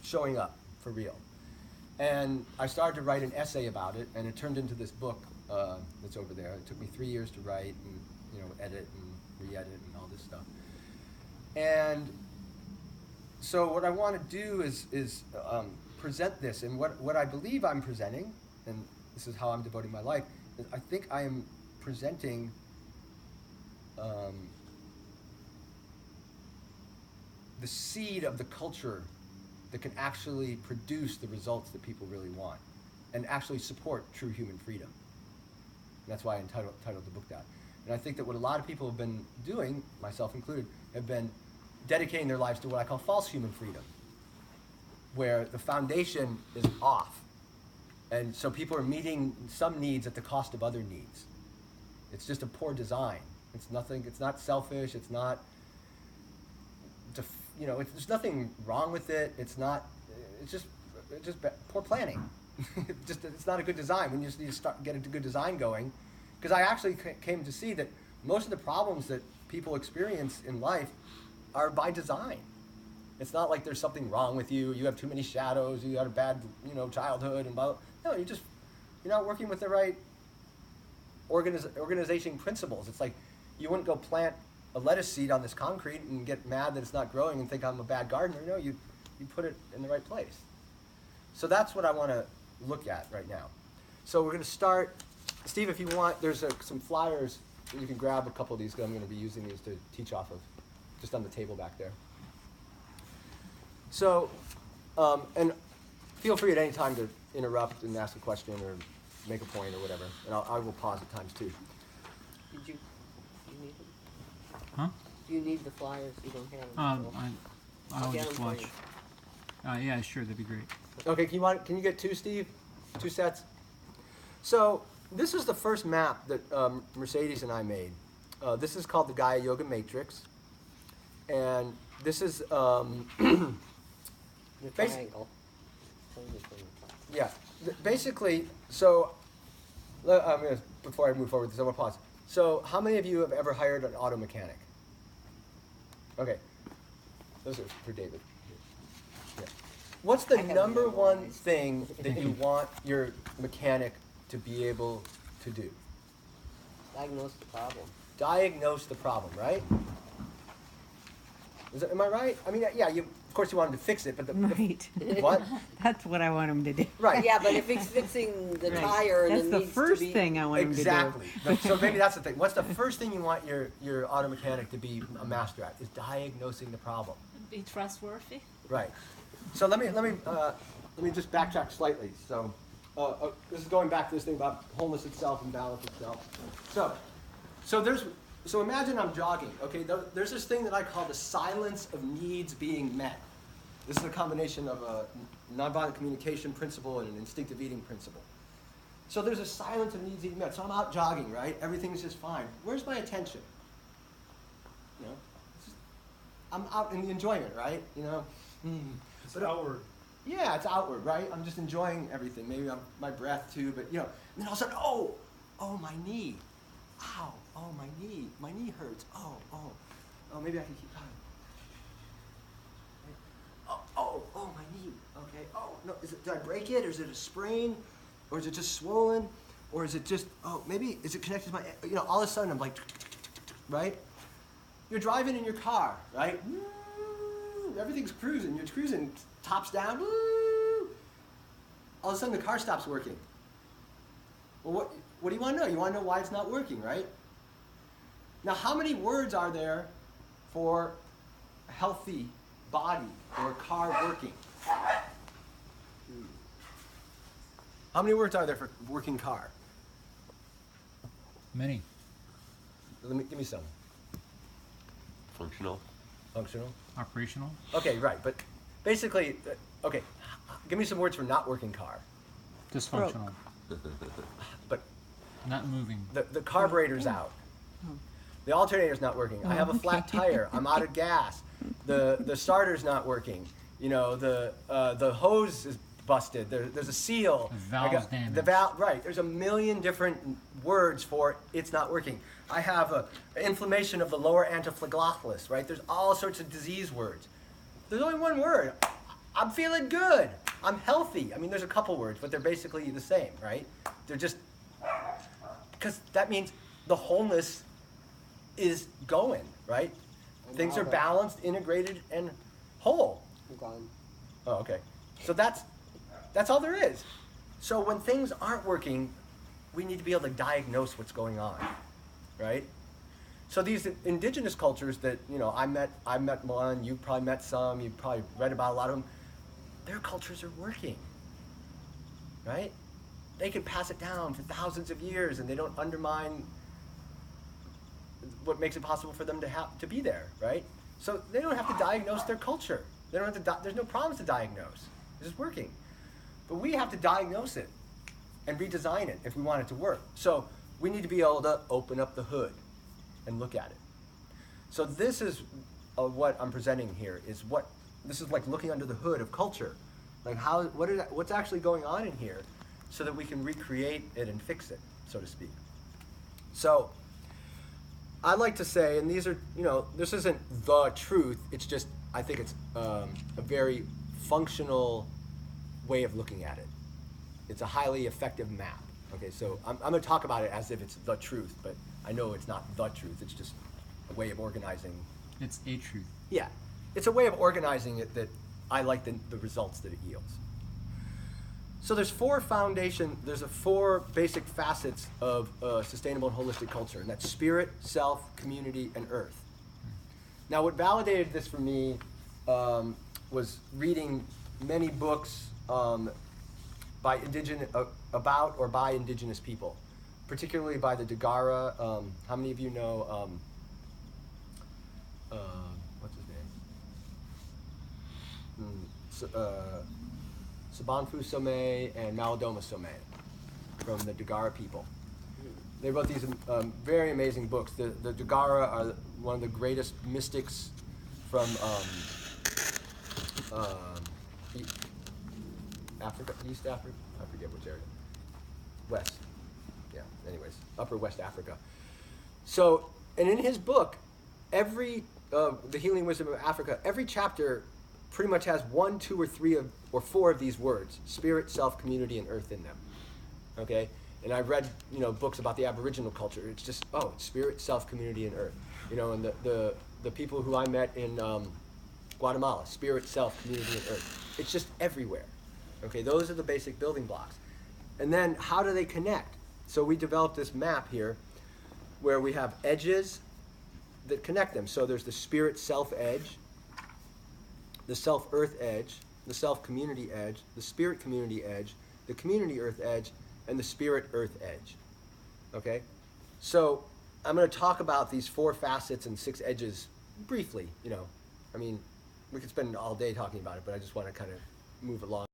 showing up for real. And I started to write an essay about it, and it turned into this book that's over there. It took me 3 years to write and edit and re-edit and all this stuff. And so what I want to do is present this, and what I believe I'm presenting, and this is how I'm devoting my life, is I think I am presenting the seed of the culture that can actually produce the results that people really want and actually support true human freedom. And that's why I entitled the book that. And I think that what a lot of people have been doing, myself included, have been dedicating their lives to what I call false human freedom, where the foundation is off. And so people are meeting some needs at the cost of other needs. It's just a poor design. It's not selfish, it's not, there's nothing wrong with it. It's just poor planning. It's not a good design. When you just need to get a good design going. Because I actually came to see that most of the problems that people experience in life are by design. It's not like there's something wrong with you. You have too many shadows. You had a bad, childhood and blah, blah. No, you're not working with the right organization principles. It's like you wouldn't go plant a lettuce seed on this concrete and get mad that it's not growing and think I'm a bad gardener. No, you put it in the right place. So that's what I want to look at right now. So we're going to start. Steve, if you want, there's some flyers. You can grab a couple of these because I'm going to be using these to teach off of, just on the table back there. So, and feel free at any time to interrupt and ask a question or make a point or whatever. And I will pause at times too. Do you need them? Huh? Do you need the flyers? You don't have them. I'll just watch. Yeah, sure, that'd be great. Okay, can you get two, Steve? 2 sets? So this is the first map that Mercedes and I made. This is called the GaiaYoga Matrix. And this is The triangle. Yeah, basically, so before I move forward, I want to pause. So how many of you have ever hired an auto mechanic? Okay, those are for David. Yeah. What's the number one thing that you want your mechanic to be able to do? Diagnose the problem. Diagnose the problem, right? Am I right? I mean, yeah, of course you want him to fix it, but Right. What? That's what I want him to do. Right. Yeah, but if he's fixing the Right. tire and That's it the needs first to be... thing I want him to do. Exactly. So maybe that's the thing. What's the first thing you want your auto mechanic to be a master at? Is diagnosing the problem. Be trustworthy. Right. So let me just backtrack slightly. So this is going back to this thing about wholeness itself and balance itself. So imagine I'm jogging. Okay, there's this thing that I call the silence of needs being met. This is a combination of a nonviolent communication principle and an instinctive eating principle. So there's a silence of needs being met. So I'm out jogging, right? Everything's just fine. Where's my attention? I'm out in the enjoyment, right? It's outward. Yeah, it's outward, right? I'm just enjoying everything. Maybe my breath too, but and then all of a sudden, oh, my knee. Ow, oh, my knee hurts. Oh, maybe I can keep going. Oh, my knee. Okay. Oh, no, did I break it, or is it a sprain, or is it just swollen, or is it just, maybe, is it connected to my, all of a sudden I'm like, right? You're driving in your car, right? Everything's cruising. You're cruising, tops down. All of a sudden the car stops working. Well, what do you want to know? You want to know why it's not working, right? Now, how many words are there for a healthy body or a car working? How many words are there for working car? Many. Give me some. Functional. Functional? Operational. Okay, right. But basically, okay, give me some words for not working car. Dysfunctional. But Not moving. the carburetor's out. The alternator's not working. I have a flat tire. I'm out of gas. The starter's not working. The hose is busted. There's a seal. The valve's damaged. The valve, right. There's a million different words for it's not working. I have an inflammation of the lower antiphloglottis, right? There's all sorts of disease words. There's only one word. I'm feeling good. I'm healthy. I mean, there's a couple words, but they're basically the same, right? They're just, because that means the wholeness is going, right? Things are balanced, integrated, and whole. I'm gone. Oh, okay. So that's all there is. So when things aren't working, we need to be able to diagnose what's going on, right? So these indigenous cultures that, you know, I met one, you've probably met some, you've probably read about a lot of them, their cultures are working, right? They can pass it down for thousands of years and they don't undermine what makes it possible for them to be there, right? So they don't have to diagnose their culture. They don't have to, there's no problems to diagnose. It's just working. But we have to diagnose it and redesign it if we want it to work. So we need to be able to open up the hood and look at it. So this is what I'm presenting here, this is like looking under the hood of culture. Like what's actually going on in here so that we can recreate it and fix it, so to speak. So I like to say, and these are, you know, this isn't the truth, it's just, I think it's a very functional way of looking at it. It's a highly effective map. Okay, so I'm going to talk about it as if it's the truth, but I know it's not the truth, it's just a way of organizing. It's a truth. Yeah, it's a way of organizing it that I like the results that it yields. So there's four basic facets of sustainable and holistic culture, and that's spirit, self, community, and earth. Now what validated this for me was reading many books by indigenous people, particularly by the Dagara. How many of you know, what's his name? Sabanfu Somé and Malidoma Somé from the Dagara people. They wrote these very amazing books. The Dagara are one of the greatest mystics from Africa, East Africa, I forget which area. West, yeah, anyways, Upper West Africa. So, and in his book, The Healing Wisdom of Africa, every chapter pretty much has 1, 2, or 3 or 4 of these words: spirit, self, community, and earth in them. Okay, and I've read, you know, books about the Aboriginal culture. It's just, it's spirit, self, community, and earth. You know, and the people who I met in Guatemala, spirit, self, community, and earth. It's just everywhere. Okay, those are the basic building blocks. And then how do they connect? So we developed this map here where we have edges that connect them. So there's the spirit self edge, the self earth edge, the self community edge, the spirit community edge, the community earth edge, and the spirit earth edge. Okay? So I'm going to talk about these 4 facets and 6 edges briefly, you know. I mean, we could spend all day talking about it, but I just want to kind of move along.